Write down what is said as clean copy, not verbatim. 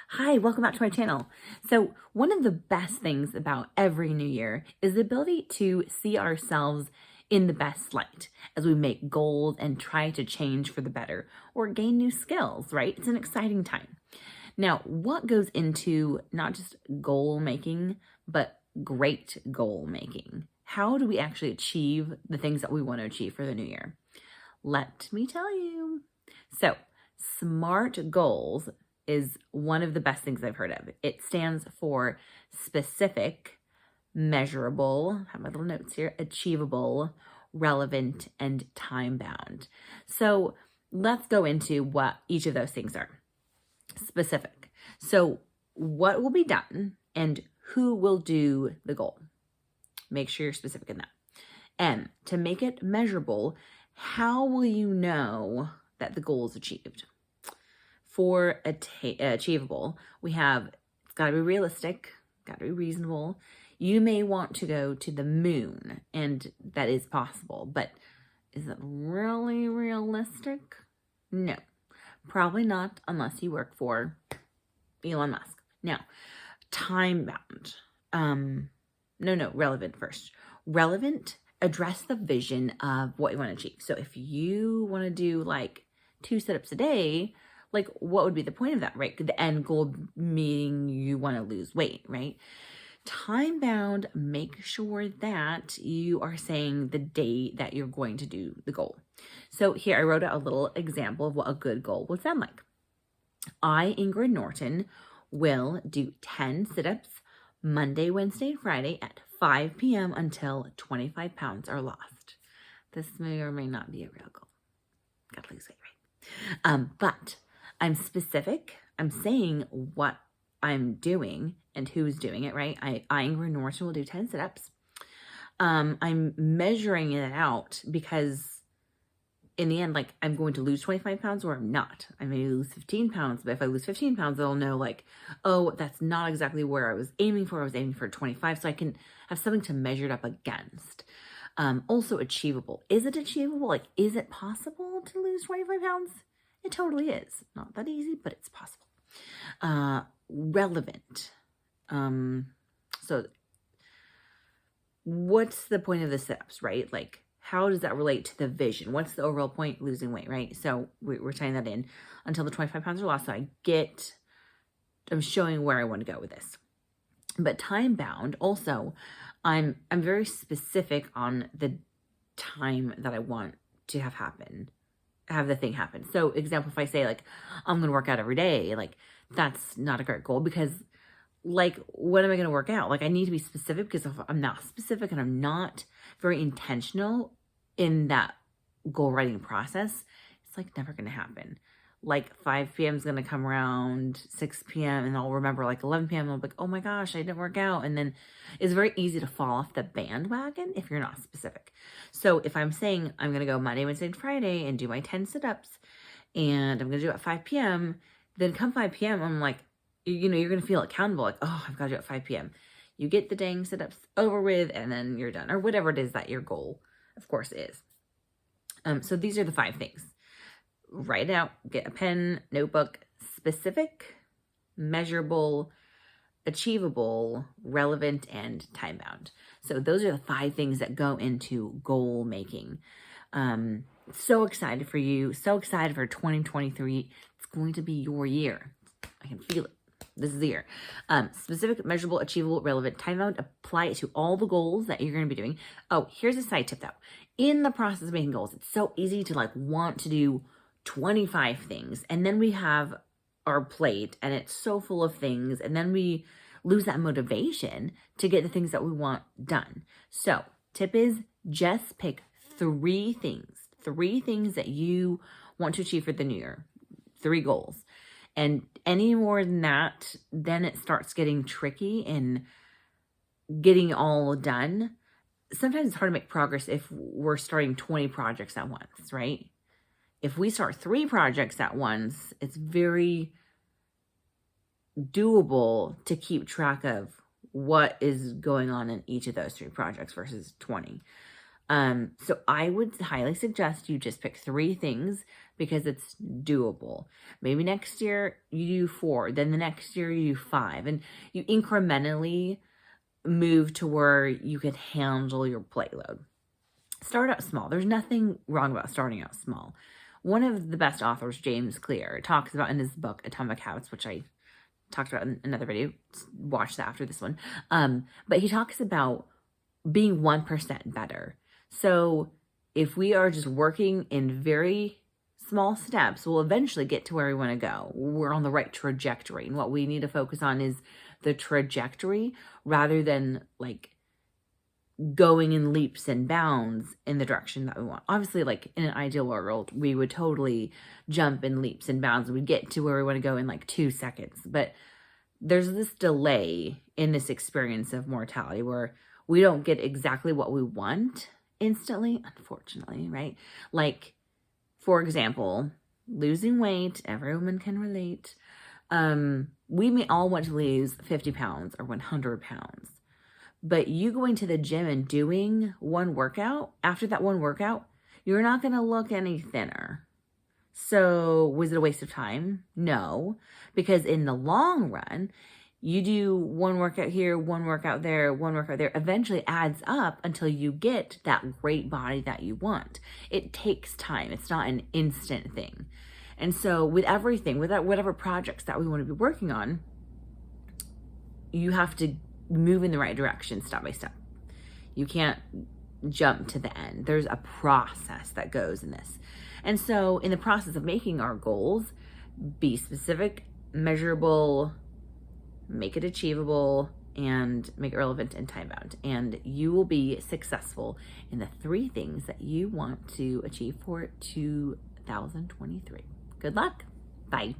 Hi, welcome back to my channel. So one of the best things about every new year is the ability to see ourselves in the best light as we make goals and try to change for the better or gain new skills, right? It's an exciting time. Now, what goes into not just goal making, but great goal making? How do we actually achieve the things that we want to achieve for the new year? Let me tell you. So, SMART goals is one of the best things I've heard of. It stands for specific, measurable, I have my little notes here, achievable, relevant, and time bound. So let's go into what each of those things are. Specific. So what will be done and who will do the goal? Make sure you're specific in that. And to make it measurable, how will you know that the goal is achieved? For achievable, we have, it's got to be realistic, got to be reasonable. You may want to go to the moon, and that is possible, but is it really realistic? No, probably not unless you work for Elon Musk. Now, time bound. Relevant first. Relevant, address the vision of what you want to achieve. So if you want to do like 2 sit-ups a day, like what would be the point of that, right? The end goal meaning you want to lose weight, right? Time bound, make sure that you are saying the date that you're going to do the goal. So here I wrote out a little example of what a good goal would sound like. I, Ingrid Norton, will do 10 sit-ups Monday, Wednesday, and Friday at 5 p.m. until 25 pounds are lost. This may or may not be a real goal. Gotta lose weight, right? But I'm specific. I'm saying what I'm doing and who's doing it, right? I Ingrid Norton, will do 10 sit-ups. I'm measuring it out because in the end, like I'm going to lose 25 pounds or I'm not. I may lose 15 pounds, but if I lose 15 pounds, they'll know like, oh, that's not exactly where I was aiming for. I was aiming for 25. So I can have something to measure it up against. Also achievable. Is it achievable? Like, is it possible to lose 25 pounds? It totally is. Not that easy, but it's possible. Relevant. So what's the point of the sit-ups, right? Like, how does that relate to the vision? What's the overall point? Losing weight, right? So we're tying that in until the 25 pounds are lost. So I'm showing where I want to go with this. But time bound, also, I'm very specific on the time that I want to have the thing happen. So example, if I say like, I'm going to work out every day, like that's not a great goal because like, when am I going to work out? Like I need to be specific because if I'm not specific and I'm not very intentional in that goal writing process, it's like never going to happen. Like 5 p.m. is going to come around 6 p.m. and I'll remember like 11 p.m. I'll be like, oh my gosh, I didn't work out. And then it's very easy to fall off the bandwagon if you're not specific. So if I'm saying I'm going to go Monday, Wednesday, and Friday and do my 10 sit-ups and I'm going to do it at 5 p.m., then come 5 p.m., I'm like, you're going to feel accountable. Like, oh, I've got to do it at 5 p.m. You get the dang sit-ups over with and then you're done, or whatever it is that your goal, of course, is. So these are the 5 things. Write it out, get a pen, notebook, specific, measurable, achievable, relevant, and time bound. So those are the 5 things that go into goal making. So excited for you. So excited for 2023. It's going to be your year. I can feel it. This is the year. Specific, measurable, achievable, relevant, time bound. Apply it to all the goals that you're going to be doing. Oh, here's a side tip though. In the process of making goals, it's so easy to like want to do 25 things. And then we have our plate and it's so full of things. And then we lose that motivation to get the things that we want done. So tip is just pick 3 things that you want to achieve for the new year, 3 goals. And any more than that, then it starts getting tricky in getting all done. Sometimes it's hard to make progress if we're starting 20 projects at once, right? If we start 3 projects at once, it's very doable to keep track of what is going on in each of those 3 projects versus 20. So I would highly suggest you just pick 3 things because it's doable. Maybe next year you do 4, then the next year you do 5, and you incrementally move to where you can handle your plate load. Start out small. There's nothing wrong about starting out small. One of the best authors, James Clear, talks about in his book, Atomic Habits, which I talked about in another video. Watch that after this one. But he talks about being 1% better. So if we are just working in very small steps, we'll eventually get to where we want to go. We're on the right trajectory. And what we need to focus on is the trajectory rather than like going in leaps and bounds in the direction that we want. Obviously, like in an ideal world, we would totally jump in leaps and bounds. We'd get to where we want to go in like 2 seconds. But there's this delay in this experience of mortality where we don't get exactly what we want instantly, unfortunately, right? Like, for example, losing weight, every woman can relate. We may all want to lose 50 pounds or 100 pounds. But you going to the gym and doing one workout, after that one workout, you're not going to look any thinner. So was it a waste of time? No, because in the long run, you do one workout here, one workout there, one workout there, eventually adds up until you get that great body that you want. It takes time. It's not an instant thing. And so with everything, with whatever projects that we want to be working on, you have to move in the right direction step by step. You can't jump to the end. There's a process that goes in this. And so in the process of making our goals, be specific, measurable, make it achievable, and make it relevant and time bound. And you will be successful in the 3 things that you want to achieve for 2023. Good luck. Bye.